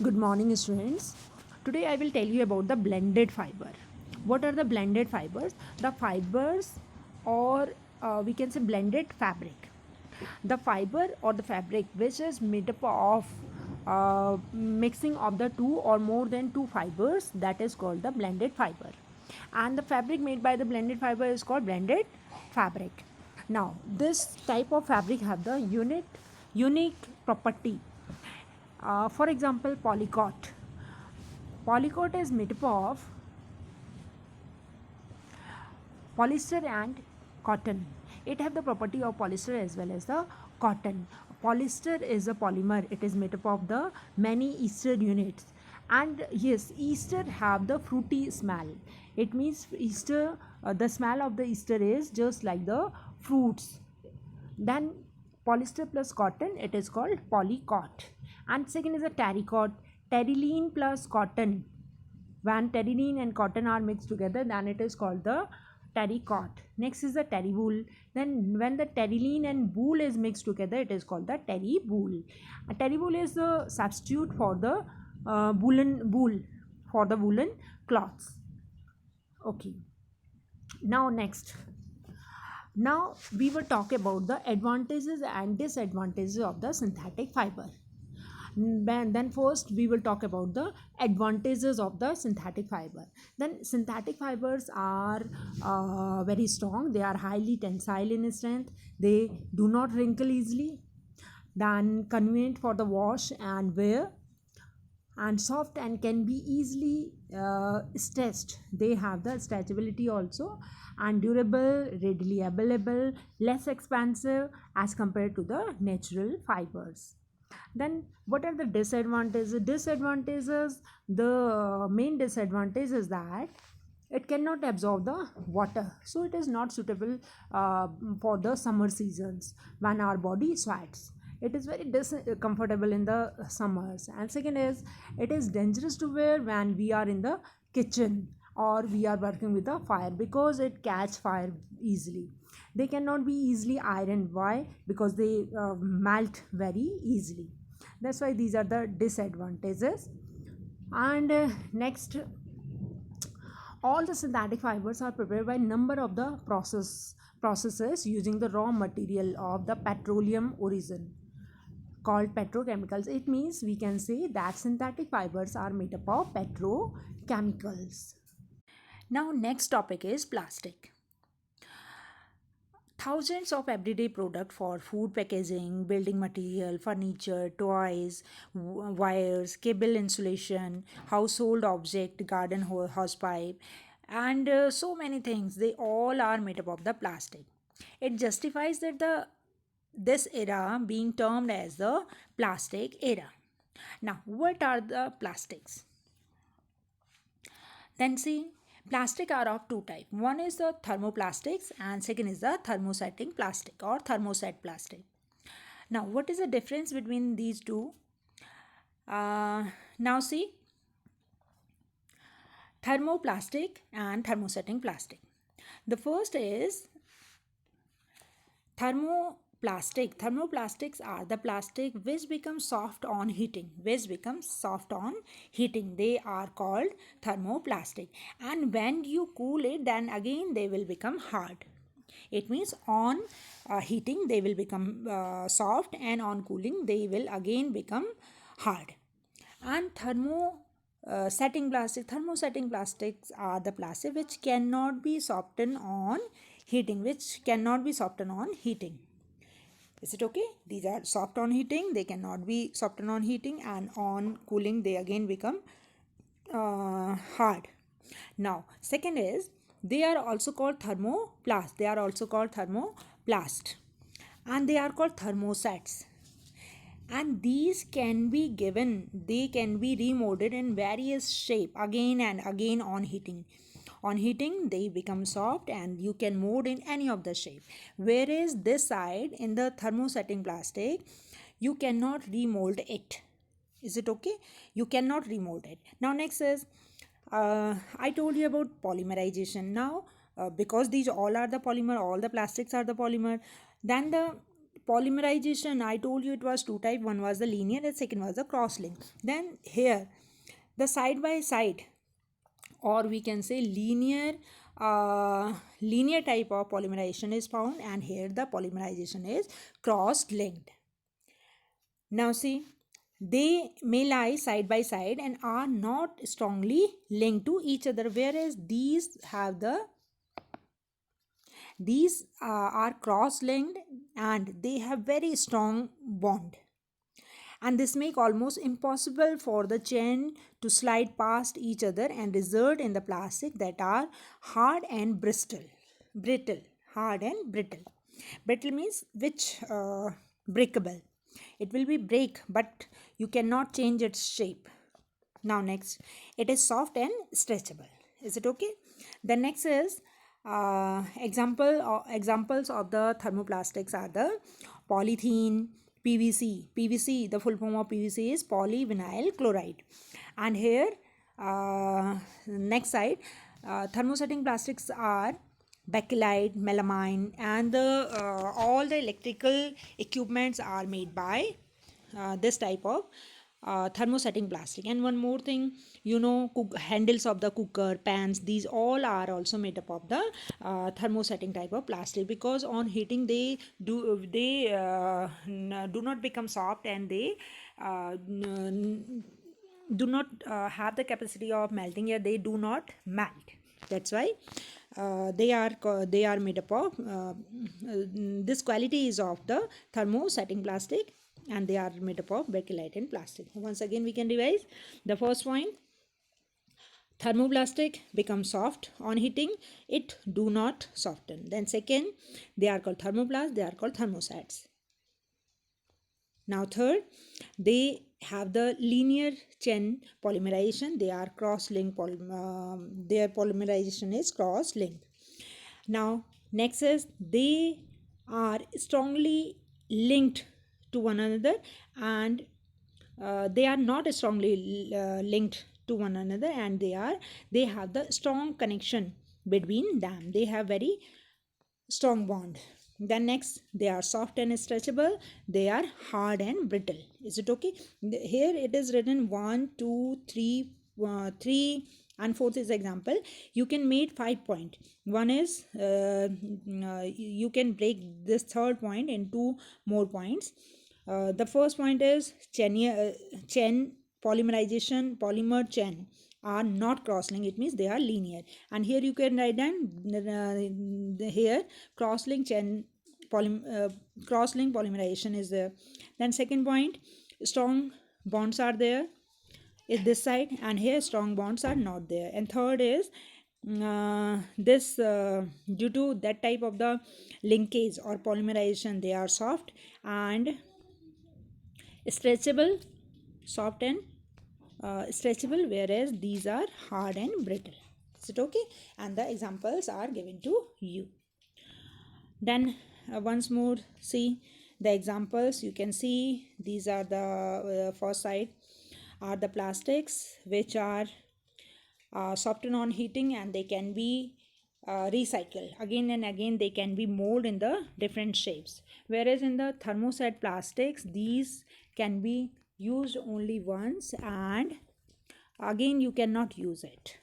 Good morning, students. Today I will tell you about the blended fiber. What are the blended fibers? The fibers, or we can say blended fabric. The fiber or the fabric which is made up of mixing of the two or more than two fibers, that is called the blended fiber. And the fabric made by the blended fiber is called blended fabric. Now, this type of fabric have the unique property. For example, polycot. Polycot is made up of polyester and cotton. It have the property of polyester as well as the cotton. Polyester is a polymer. It is made up of the many ester units. And yes, ester have the fruity smell. It means ester, the smell of the ester is just like the fruits. Then polyester plus cotton, it is called polycot. And second is a terrycot. Terylene plus cotton. When terylene and cotton are mixed together, then it is called the terrycot. Next is the terry wool. Then when the terylene and wool is mixed together, it is called the terry wool. A terry wool is the substitute for the woolen wool, for the woolen cloths. Okay. Now we will talk about the advantages and disadvantages of the synthetic fiber. Then first we will talk about the advantages of the synthetic fiber. Then synthetic fibers are very strong. They are highly tensile in strength. They do not wrinkle easily. Then convenient for the wash and wear, and soft and can be easily stretched. They have the stretchability also, and durable, readily available, less expensive as compared to the natural fibers. Then what are the disadvantages? The main disadvantage is that it cannot absorb the water, so it is not suitable for the summer seasons when our body sweats. It is very discomfortable in the summers. And second is, it is dangerous to wear when we are in the kitchen or we are working with the fire, because it catch fire easily. They cannot be easily ironed. Why? Because they melt very easily. That's why these are the disadvantages. And next, all the synthetic fibers are prepared by number of the processes using the raw material of the petroleum origin, called petrochemicals. It means we can say that synthetic fibers are made up of petrochemicals. Now next topic is plastic. Thousands of everyday product for food packaging, building material, furniture, toys, wires, cable insulation, household object, garden hosepipe, and so many things. They all are made up of the plastic. It justifies that the this era being termed as the plastic era. Now, what are the plastics? Then see, plastic are of two types. One is the thermoplastics and second is the thermosetting plastic or thermoset plastic. Now, what is the difference between these two? Now see, thermoplastic and thermosetting plastic. The first is Thermoplastics are the plastic which become soft on heating. They are called thermoplastic. And when you cool it, then again they will become hard. It means on heating they will become soft, and on cooling they will again become hard. And thermosetting plastics are the plastic which cannot be softened on heating. Is it okay? These are soft on heating, they cannot be softened on heating, and on cooling they again become hard. Now second is, they are also called thermoplast, and they are called thermosets. And these can be remolded in various shape again and again on heating. They become soft and you can mold in any of the shape, whereas this side in the thermosetting plastic you cannot remold it. Is it okay? You cannot remold it. Now next is, I told you about polymerization. Now because these all are the polymer, all the plastics are the polymer, then the polymerization, I told you it was two type. One was the linear and second was the cross link. Then here the side by side, or we can say linear type of polymerization is found, and here the polymerization is cross linked. Now see, they may lie side by side and are not strongly linked to each other, whereas these are cross linked and they have very strong bond, and this make almost impossible for the chain to slide past each other and result in the plastic that are hard and brittle hard and brittle means which breakable. It will be break, but you cannot change its shape. Now next, it is soft and stretchable. Is it okay? The next is examples of the thermoplastics are the polythene, PVC. The full form of PVC is polyvinyl chloride. And here, next side, thermosetting plastics are bakelite, melamine, and all the electrical equipments are made by this type of thermosetting plastic. And one more thing, handles of the cooker, pans, these all are also made up of the thermosetting type of plastic, because on heating they do not become soft, and they do not have the capacity of melting, or they do not melt. That's why they are made up of this quality is of the thermosetting plastic, and they are made up of bakelite and plastic. Once again we can revise the first point. Thermoplastic becomes soft on heating, it do not soften. Then second, they are called thermoplast, they are called thermosets. Now third, they have the linear chain polymerization, they are cross-linked, their polymerization is cross-linked. Now next is they are strongly linked to one another, and they are not strongly linked to one another, and they have the strong connection between them, they have very strong bond. Then next, they are soft and stretchable, they are hard and brittle. Is it okay? Here it is written 1 2 3 3 and fourth is example. You can make 5 point. One is you can break this third point into more points. The first point is chain polymerization, polymer chain are not cross-linked, it means they are linear. And here you can write down here cross-link chain cross-link polymerization is there. Then second point, strong bonds are there is this side, and here strong bonds are not there. And third is this due to that type of the linkage or polymerization, they are soft and stretchable, soft and stretchable, whereas these are hard and brittle. Is it okay? And the examples are given to you. Then once more, see the examples. You can see these are the first side are the plastics which are softened on heating, and they can be recycled again and again. They can be molded in the different shapes, whereas in the thermoset plastics, these can be used only once, and again you cannot use it.